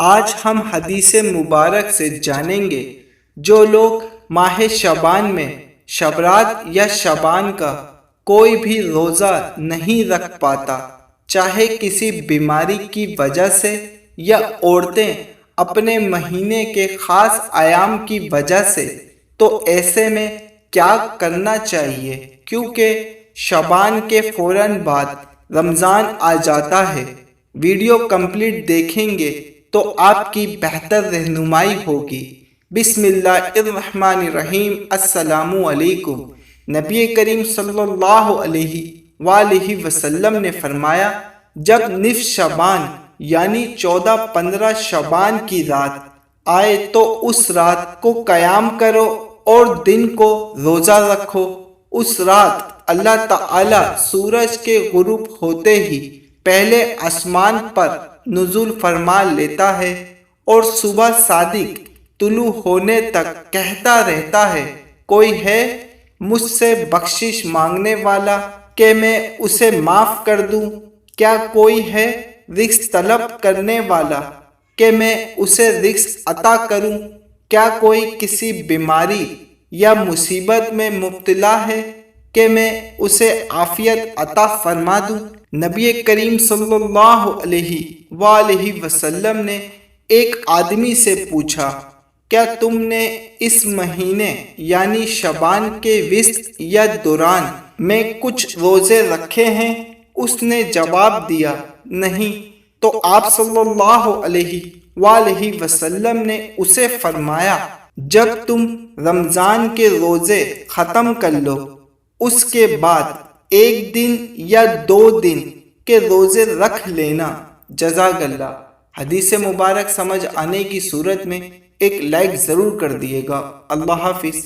آج ہم حدیث مبارک سے جانیں گے جو لوگ ماہ شعبان میں شبرات یا شعبان کا کوئی بھی روزہ نہیں رکھ پاتا، چاہے کسی بیماری کی وجہ سے یا عورتیں اپنے مہینے کے خاص ایام کی وجہ سے، تو ایسے میں کیا کرنا چاہیے؟ کیونکہ شعبان کے فوراً بعد رمضان آ جاتا ہے۔ ویڈیو کمپلیٹ دیکھیں گے تو آپ کی بہتر رہنمائی ہوگی۔ بسم اللہ الرحمن الرحیم۔ السلام علیکم۔ نبی کریم صلی اللہ علیہ وآلہ وسلم نے فرمایا، جب نصف شعبان یعنی 14-15 شعبان کی رات آئے تو اس رات کو قیام کرو اور دن کو روزہ رکھو۔ اس رات اللہ تعالی سورج کے غروب ہوتے ہی پہلے آسمان پر نزول فرما لیتا ہے اور صبح صادق طلوع ہونے تک کہتا رہتا ہے، کوئی ہے مجھ سے بخشش مانگنے والا کہ میں اسے معاف کر دوں؟ کیا کوئی ہے رزق طلب کرنے والا کہ میں اسے رزق عطا کروں؟ کیا کوئی کسی بیماری یا مصیبت میں مبتلا ہے کہ میں اسے عافیت عطا فرما دوں؟ نبی کریم صلی اللہ علیہ وآلہ وسلم نے ایک آدمی سے پوچھا، کیا تم نے اس مہینے یعنی شعبان کے وسط یا دوران میں کچھ روزے رکھے ہیں؟ اس نے جواب دیا، نہیں۔ تو آپ صلی اللہ علیہ وآلہ وسلم نے اسے فرمایا، جب تم رمضان کے روزے ختم کر لو، اس کے بعد 1 دن یا 2 دن کے روزے رکھ لینا۔ جزاک اللہ۔ حدیث مبارک سمجھ آنے کی صورت میں ایک لائک ضرور کر دیے گا۔ اللہ حافظ۔